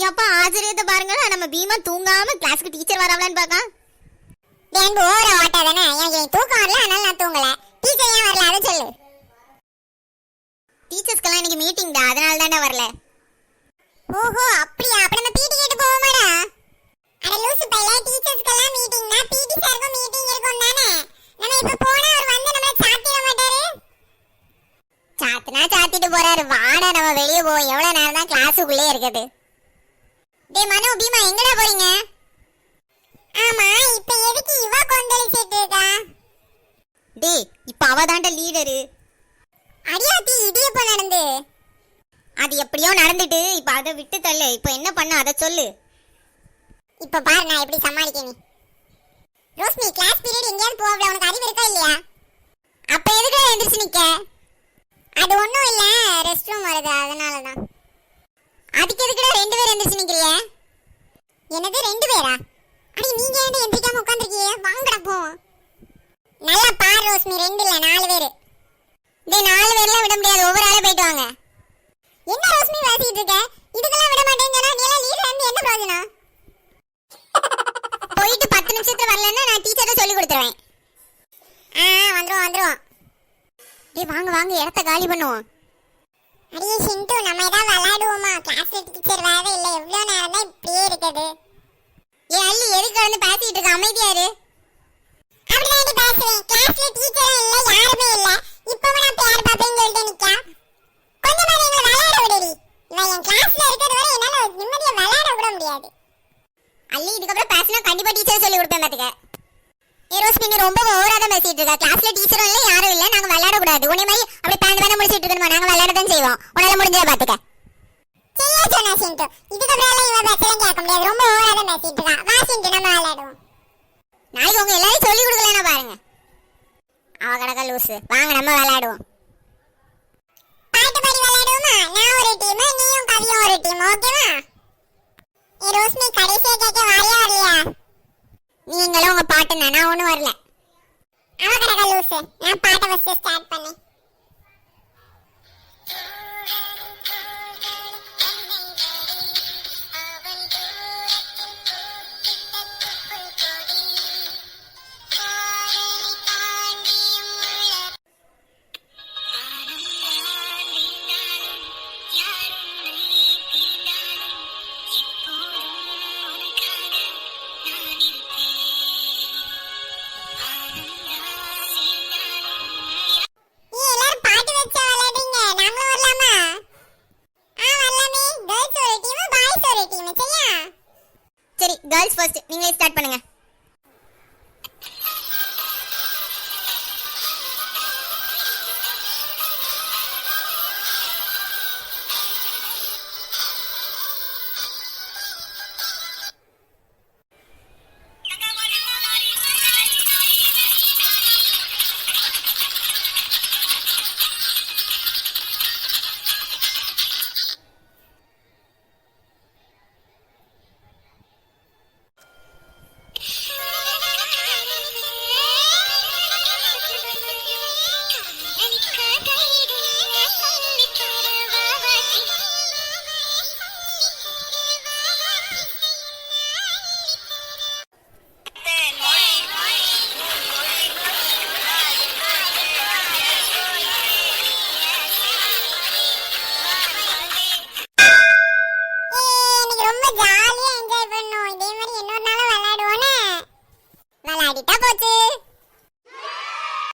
அப்பா ஆச்சரியத்தை பாருங்க, நம்ம பீமா தூங்காம கிளாஸ்க்கு டீச்சர் வரவளான்னு பாக்கா. எனக்கு ஓவரா ஓட்டாதானே, எனக்கு தூக்கம் வரல, அதனால நான் தூங்கல. டீச்சர் ஏன் வரல அதை சொல்லு. டீச்சர்ஸ்க்கெல்லாம் இன்னைக்கு மீட்டிங் தான், அதனால தானே வரல. ஓஹோ அப்படியா, அப்ப நம்ம பிடி கேட்டு போவோமாடா? அட லூசு பையல, டீச்சர்ஸ்க்கெல்லாம் மீட்டிங்னா பிடி சாருக்கு மீட்டிங் இருக்கும் தானே. நம்ம இப்ப போனா அவர் வந்து நம்மள சாத்திட மாட்டாரு. சாத்தினா சாத்திட்டு போறாரு, வாடா நம்ம வெளியே போவோம். எவ்வளவு நேரம் தான் கிளாஸுக்குள்ளே இருக்குது. டேய் மனோ, பீமா எங்கடா போறீங்க? ஆமா, இப்ப எதுக்கு இவ கொந்தளிச்சிட்டு இருக்கா? டேய் இப்ப அவதான்டா லீடரு. அடியாத்தி இடியப்ப நடந்து. அது எப்படியோ நடந்துட்டு, இப்ப அதை விட்டு தள்ளு. இப்ப என்ன பண்ண அதை சொல்லு. இப்ப பாரு நான் எப்படி சமாளிக்கேன். ரோஸ்மி, கிளாஸ் பீரியட் எங்கேயாவது போவல, உனக்கு அறிவு இருக்கா இல்லையா? அப்ப எதுக்கு எந்திரிச்சு நிக்க? அது ஒண்ணும் இல்ல, ரெஸ்ட் ரூம் வருது அதனாலதான். அதுக்கு எதுக்குடா ரெண்டு பேர் எந்திரிச்சு நிக்கிறிய? என்னது ரெண்டு பேரா? அடி நீங்க ஏன் எந்திரிக்காம உட்கார்ந்திருக்கீங்க? வாங்கடா போவோம். நல்லா பாரு ரோஸ்மி, ரெண்டு இல்ல 4 பேரு. டேய் 4 பேர்லாம் விட முடியாது, ஒவ்வொரு ஆளே போயிட்டு வாங்க. என்ன ரோஸ்மி பேசிட்டு இருக்க? இதுக்கெல்லாம் விட மாட்டேன்னு சொன்னா நீ எல்லாம் லீடர் வந்து என்ன பிரயோஜனம்? போயிட்டு 10 நிமிஷத்துல வரலன்னா நான் டீச்சரை சொல்லி கொடுத்துருவேன். வந்துருவோம். டேய் வாங்க வாங்க, இடத்த காலி பண்ணுவோம். அடியே சிண்டு, நம்ம ஏதாவது விளையாடுவோமா? கிளாஸ்ல டீச்சர் வேற இல்ல, எவ்வளவு நேரம் தான் இப்படியே இருக்குது? ஏன் அள்ளி எதுக்கு வந்து பேசிட்டு இருக்க? அமைதியா இரு. அப்படிதான் பேசுறேன். கிளாஸ்ல டீச்சரும் இல்ல, யாருமே இல்ல. இப்பவும் நான் பேர் பாப்பேன்னு சொல்லிட்டு நிக்கா. கொஞ்ச நேரம் எங்களை விளையாட விடுடி. இவன் என் கிளாஸ்ல இருக்கிறது வரை என்னால நிம்மதியா விளையாட விட முடியாது. அள்ளி இதுக்கப்புறம் பேசினா கண்டிப்பா டீச்சர் சொல்லி கொடுப்பேன் பாத்துக்க. ஏ ரோஸ்மி, நீ ரொம்ப ஓவரா தான் பேசிட்டு இருக்க. கிளாஸ்ல டீச்சரும் இல்ல, யாரும் இல்ல, நாங்க விளையாட கூடாது. உன்னை மாதிரி அப்படி பேண்ட் முடிச்சிட்டு இருக்கணுமா? நாங்க விளையாட தான் செய்வோம். உன்னால முடிஞ்சதை பாத்துக்க. சரியா சொன்னா சிண்டு. இதுக்கப்புறம் எல்லாம் இவன் பேசலாம் கேட்க முடியாது. ரொம்ப ஓவரா தான் பேசிட்டு இருக்கா. வா சிண்டு, நம்ம விளையாடுவோம். நாளைக்கு உங்க எல்லாரும் சொல்லி கொடுக்கலன்னா பாருங்க. அவ கடக்க லூசு. வாங்க நம்ம விளையாடுவோம். பாட்டு பாடி விளையாடுவோமா? நான் ஒரு டீம், நீயும் கவியும் ஒரு டீம், ஓகேவா? ஏ ரோஸ்மி, கடைசியா கேட்க வாரியா வரலையா? நீங்களும் உங்க பாட்டு தான், நான் ஒண்ணும் வரல. அவ கடக்க லூசு. நான் பாட்டை ஃபர்ஸ்ட் ஸ்டார்ட் பண்ணேன். சரி கேர்ள்ஸ் ஃபர்ஸ்ட், நீங்களே ஸ்டார்ட் பண்ணுங்க. விளையாடிட்டா போச்சு.